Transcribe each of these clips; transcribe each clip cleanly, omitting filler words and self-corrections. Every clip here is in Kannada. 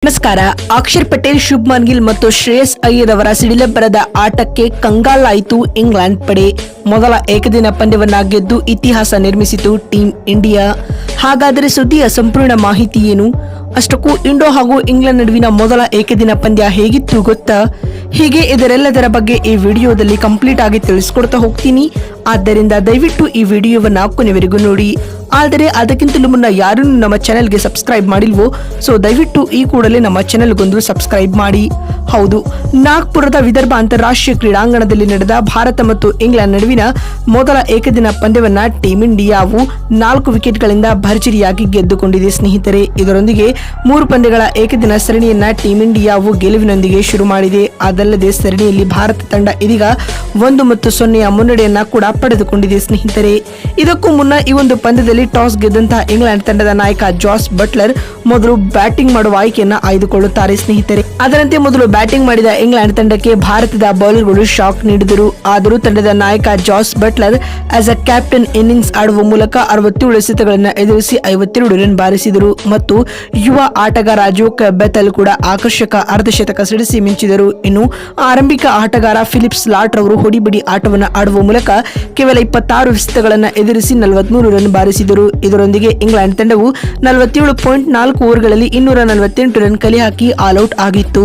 ನಮಸ್ಕಾರ. ಅಕ್ಷರ್ ಪಟೇಲ್, ಶುಭ್ಮನ್ ಗಿಲ್ ಮತ್ತು ಶ್ರೇಯಸ್ ಅಯ್ಯರ್ ಅವರ ಸಿಡಿಲಬ್ಬರದ ಆಟಕ್ಕೆ ಕಂಗಾಲಾಯಿತು ಇಂಗ್ಲೆಂಡ್ ಪಡೆ. ಮೊದಲ ಏಕದಿನ ಪಂದ್ಯವನ್ನ ಗೆದ್ದು ಇತಿಹಾಸ ನಿರ್ಮಿಸಿತು ಟೀಂ ಇಂಡಿಯಾ. ಹಾಗಾದರೆ ಸುದ್ದಿಯ ಸಂಪೂರ್ಣ ಮಾಹಿತಿ ಏನು? ಅಷ್ಟಕ್ಕೂ ಇಂಡೋ ಹಾಗೂ ಇಂಗ್ಲೆಂಡ್ ನಡುವಿನ ಮೊದಲ ಏಕದಿನ ಪಂದ್ಯ ಹೇಗಿತ್ತು ಗೊತ್ತಾ? ಹೀಗೆ ಇದರೆಲ್ಲದರ ಬಗ್ಗೆ ಈ ವಿಡಿಯೋದಲ್ಲಿ ಕಂಪ್ಲೀಟ್ ಆಗಿ ತಿಳಿಸ್ಕೊಡ್ತಾ ಹೋಗ್ತೀನಿ. ಆದ್ದರಿಂದ ದಯವಿಟ್ಟು ಈ ವಿಡಿಯೋವನ್ನ ಕೊನೆವರೆಗೂ ನೋಡಿ. ಆದರೆ ಅದಕ್ಕಿಂತಲೂ ಮುನ್ನ ಯಾರೂ ನಮ್ಮ ಚಾನೆಲ್ಗೆ ಸಬ್ಸ್ಕ್ರೈಬ್ ಮಾಡಿಲ್ವೋ, ಸೊ ದಯವಿಟ್ಟು ಈ ಕೂಡಲೇ ನಮ್ಮ ಚಾನೆಲ್ಗೊಂದು ಸಬ್ಸ್ಕ್ರೈಬ್ ಮಾಡಿ. ಹೌದು, ನಾಗ್ಪುರದ ವಿದರ್ಭ ಅಂತಾರಾಷ್ಟ್ರೀಯ ಕ್ರೀಡಾಂಗಣದಲ್ಲಿ ನಡೆದ ಭಾರತ ಮತ್ತು ಇಂಗ್ಲೆಂಡ್ ನಡುವಿನ ಮೊದಲ ಏಕದಿನ ಪಂದ್ಯವನ್ನ ಟೀಂ ಇಂಡಿಯಾವು 4 ವಿಕೆಟ್ಗಳಿಂದ ಭರ್ಜರಿಯಾಗಿ ಗೆದ್ದುಕೊಂಡಿದೆ ಸ್ನೇಹಿತರೆ. ಇದರೊಂದಿಗೆ 3 ಪಂದ್ಯಗಳ ಏಕದಿನ ಸರಣಿಯನ್ನ ಟೀಂ ಇಂಡಿಯಾವು ಗೆಲುವಿನೊಂದಿಗೆ ಶುರು ಮಾಡಿದೆ. ಅದಲ್ಲದೆ ಸರಣಿಯಲ್ಲಿ ಭಾರತ ತಂಡ ಇದೀಗ 1-0 ಮುನ್ನಡೆಯನ್ನ ಕೂಡ ಪಡೆದುಕೊಂಡಿದೆ ಸ್ನೇಹಿತರೆ. ಇದಕ್ಕೂ ಮುನ್ನ ಈ ಒಂದು ಪಂದ್ಯದಲ್ಲಿ ಟಾಸ್ ಗೆದ್ದಂತಹ ಇಂಗ್ಲೆಂಡ್ ತಂಡದ ನಾಯಕ ಜಾಸ್ ಬಟ್ಲರ್ ಮೊದಲು ಬ್ಯಾಟಿಂಗ್ ಮಾಡುವ ಆಯ್ಕೆಯನ್ನ ಆಯ್ದುಕೊಳ್ಳುತ್ತಾರೆ ಸ್ನೇಹಿತರೆ. ಅದರಂತೆ ಮೊದಲು ಬ್ಯಾಟಿಂಗ್ ಮಾಡಿದ ಇಂಗ್ಲೆಂಡ್ ತಂಡಕ್ಕೆ ಭಾರತದ ಬೌಲರ್ಗಳು ಶಾಕ್ ನೀಡಿದರು. ಆದರೂ ತಂಡದ ನಾಯಕ Jos Buttler as a captain innings ಆಡುವ ಮೂಲಕ 67 ಎಸೆತಗಳನ್ನು ಎದುರಿಸಿ 52 ರನ್ ಬಾರಿಸಿದರು ಮತ್ತು ಯುವ ಆಟಗಾರ ಜೋಕೆಬ್ ಬೆಥೆಲ್ ಕೂಡ ಆಕರ್ಷಕ ಅರ್ಧಶತಕ ಸಿಡಿಸಿ ಮಿಂಚಿದರು. ಇನ್ನು ಆರಂಭಿಕ ಆಟಗಾರ ಫಿಲಿಪ್ ಸ್ಲಾಟ್ ರವರು ಹೊಡಿಬಡಿ ಆಟವನ್ನು ಆಡುವ ಮೂಲಕ ಕೇವಲ 26 ಎಸೆತಗಳನ್ನು ಎದುರಿಸಿ 43 ರನ್ ಬಾರಿಸಿದರು. ಇದರೊಂದಿಗೆ ಇಂಗ್ಲೆಂಡ್ ತಂಡವು 47.4 ಓವರ್ಗಳಲ್ಲಿ 248 ರನ್ ಕಲೆ ಹಾಕಿ ಆಲ್ಔಟ್ ಆಗಿತ್ತು.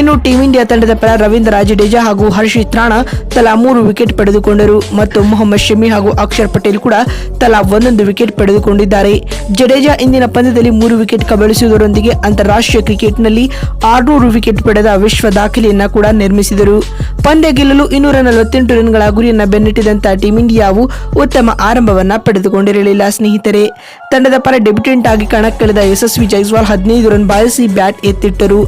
ಇನ್ನು ಟೀಂ ಇಂಡಿಯಾ ತಂಡದ ಪರ ರವೀಂದ್ರ ಜಡೇಜಾ ಹಾಗೂ ಹರ್ಷಿತ್ ರಾಣಾ ತಲಾ 3 ವಿಕೆಟ್ ಪಡೆದುಕೊಂಡರು ಮತ್ತು ಮೊಹಮ್ಮದ್ ಶಮಿ ಹಾಗೂ ಅಕ್ಷರ್ ಪಟೇಲ್ ಕೂಡ ತಲಾ 1 ವಿಕೆಟ್ ಪಡೆದುಕೊಂಡಿದ್ದಾರೆ. ಜಡೇಜಾ ಇಂದಿನ ಪಂದ್ಯದಲ್ಲಿ 3 ವಿಕೆಟ್ ಕಬಳಿಸುವುದರೊಂದಿಗೆ ಅಂತಾರಾಷ್ಟ್ರೀಯ ಕ್ರಿಕೆಟ್ನಲ್ಲಿ 600 ವಿಕೆಟ್ ಪಡೆದ ವಿಶ್ವ ದಾಖಲೆಯನ್ನ ಕೂಡ ನಿರ್ಮಿಸಿದರು. ಪಂದ್ಯ ಗೆಲ್ಲಲು 248 ರನ್ಗಳ ಗುರಿಯನ್ನ ಬೆನ್ನಟ್ಟಿದಂತ ಟೀಂ ಇಂಡಿಯಾವು ಉತ್ತಮ ಆರಂಭವನ್ನ ಪಡೆದುಕೊಂಡಿರಲಿಲ್ಲ ಸ್ನೇಹಿತರೆ. ತಂಡದ ಪರ ಡೆಬ್ಯೂಟೆಂಟ್ ಆಗಿ ಕಣಕ್ಕಿಳಿದ ಯಶಸ್ವಿ ಜೈಸ್ವಾಲ್ 15 ರನ್ ಬಾರಿಸಿ ಬ್ಯಾಟ್ ಎತ್ತಿಟ್ಟರು.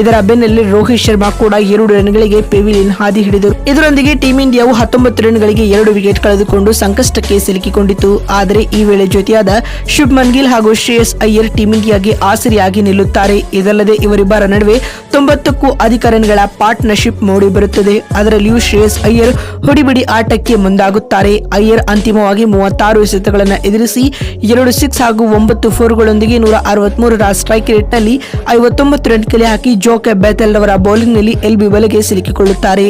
ಇದರ ಬೆನ್ನಲ್ಲೇ ರೋಹಿತ್ ಶರ್ಮಾ ಕೂಡ 2 ರನ್ಗಳಿಗೆ ಪೆವಿಲಿಯನ್ ಹಾದಿ ಹಿಡಿದರು. ಇದರೊಂದಿಗೆ ಟೀಂ ಇಂಡಿಯಾವು 19 ರನ್ಗಳಿಗೆ 2 ವಿಕೆಟ್ ಕಳೆದುಕೊಂಡು ಸಂಕಷ್ಟಕ್ಕೆ ಸಿಲುಕಿಕೊಂಡಿತು. ಆದರೆ ಈ ವೇಳೆ ಜೊತೆಯಾದ ಶುಭ್ಮನ್ ಗಿಲ್ ಹಾಗೂ ಶ್ರೇಯಸ್ ಅಯ್ಯರ್ ಟೀಂ ಇಂಡಿಯಾಗೆ ಆಸರೆಯಾಗಿ ನಿಲ್ಲುತ್ತಾರೆ. ಇದಲ್ಲದೆ ಇವರಿಬ್ಬರ ನಡುವೆ 90ಕ್ಕೂ ಅಧಿಕ ರನ್ಗಳ ಪಾರ್ಟ್ನರ್ಶಿಪ್ ಮೂಡಿ ಬರುತ್ತದೆ. ಅದರಲ್ಲಿಯೂ ಶ್ರೇಯಸ್ ಅಯ್ಯರ್ ಹೊಡಿಬಿಡಿ ಆಟಕ್ಕೆ ಮುಂದಾಗುತ್ತಾರೆ. ಅಯ್ಯರ್ ಅಂತಿಮವಾಗಿ 36 ಎಸೆತಗಳನ್ನು ಎದುರಿಸಿ 2 ಸಿಕ್ಸ್ ಹಾಗೂ 9 ಫೋರ್ಗಳೊಂದಿಗೆ 163 ಸ್ಟ್ರೈಕ್ ರೇಟ್ನಲ್ಲಿ 59 ರನ್ ಕಲೆ ಹಾಕಿ ಜೋಕೆಬ್ ಬೆಥೆಲ್ ಅವರ ಬೌಲಿಂಗ್ ನಲ್ಲಿ ಎಲ್ಬಿ ಬಲೆಗೆ ಸಿಲುಕಿಕೊಳ್ಳುತ್ತಾರೆ.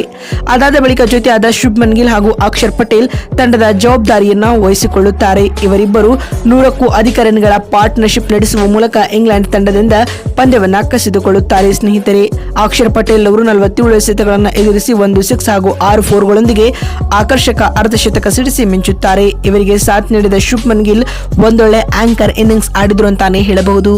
ಅದಾದ ಬಳಿಕ ಜೊತೆಯಾದ ಶುಭ್ಮನ್ ಗಿಲ್ ಹಾಗೂ ಅಕ್ಷರ್ ಪಟೇಲ್ ತಂಡದ ಜವಾಬ್ದಾರಿಯನ್ನ ವಹಿಸಿಕೊಳ್ಳುತ್ತಾರೆ. ಇವರಿಬ್ಬರು 100ಕ್ಕೂ ಅಧಿಕ ರನ್ಗಳ ಪಾರ್ಟ್ನರ್ಶಿಪ್ ನಡೆಸುವ ಮೂಲಕ ಇಂಗ್ಲೆಂಡ್ ತಂಡದಿಂದ ಪಂದ್ಯವನ್ನ ಕಸಿದುಕೊಳ್ಳುತ್ತಾರೆ ಸ್ನೇಹಿತರೆ. ಅಕ್ಷರ್ ಪಟೇಲ್ ಅವರು 47 ಎಸೆತಗಳನ್ನು ಎದುರಿಸಿ 1 ಸಿಕ್ಸ್ ಹಾಗೂ 6 ಫೋರ್ಗಳೊಂದಿಗೆ ಆಕರ್ಷಕ ಅರ್ಧಶತಕ ಸಿಡಿಸಿ ಮಿಂಚುತ್ತಾರೆ. ಇವರಿಗೆ ಸಾಥ್ ನೀಡಿದ ಶುಭ್ಮನ್ ಗಿಲ್ ಒಂದೊಳ್ಳೆ ಆಂಕರ್ ಇನ್ನಿಂಗ್ಸ್ ಆಡಿದ್ರು ಅಂತಾನೆ ಹೇಳಬಹುದು.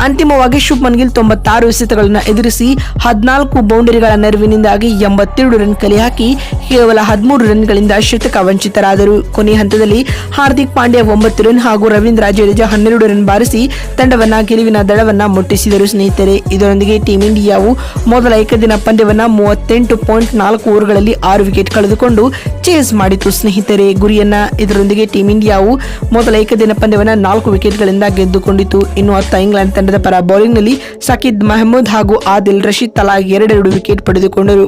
ಅಂತಿಮವಾಗಿ ಶುಭ್ಮನ್ ಗಿಲ್ 96 ಎಸೆತಗಳನ್ನು ಎದುರಿಸಿ 14 ಬೌಂಡರಿಗಳ ನೆರವಿನಿಂದಾಗಿ 82 ರನ್ ಕಲೆ ಹಾಕಿ ಕೇವಲ 13 ರನ್ಗಳಿಂದ ಶತಕ ವಂಚಿತರಾದರು. ಕೊನೆ ಹಂತದಲ್ಲಿ ಹಾರ್ದಿಕ್ ಪಾಂಡ್ಯ 9 ರನ್ ಹಾಗೂ ರವೀಂದ್ರ ಜಡೇಜಾ 12 ರನ್ ಬಾರಿಸಿ ತಂಡವನ್ನ ಗೆಲುವಿನ ದಳವನ್ನ ಮುಟ್ಟಿಸಿದರು ಸ್ನೇಹಿತರೆ. ಇದರೊಂದಿಗೆ ಟೀಂ ಇಂಡಿಯಾವು ಮೊದಲ ಏಕದಿನ ಪಂದ್ಯವನ್ನ 38.4 ಓವರ್ಗಳಲ್ಲಿ 6 ವಿಕೆಟ್ ಕಳೆದುಕೊಂಡು ಚೇಸ್ ಮಾಡಿತು ಸ್ನೇಹಿತರೆ ಗುರಿಯನ್ನ. ಇದರೊಂದಿಗೆ ಟೀಂ ಇಂಡಿಯಾವು ಮೊದಲ ಏಕದಿನ ಪಂದ್ಯವನ್ನ 4 ವಿಕೆಟ್ಗಳಿಂದ ಗೆದ್ದುಕೊಂಡಿತು. ಇನ್ನು ಅತ್ತ ಇಂಗ್ಲೆಂಡ್ ತಂಡದ ಪರ ಬೌಲಿಂಗ್ ನಲ್ಲಿ ಸಕೀದ್ ಮಹಮೂದ್ ಹಾಗೂ ಆದಿಲ್ ರಶೀದ್ ತಲಾ 2 ವಿಕೆಟ್ ಪಡೆದುಕೊಂಡರು.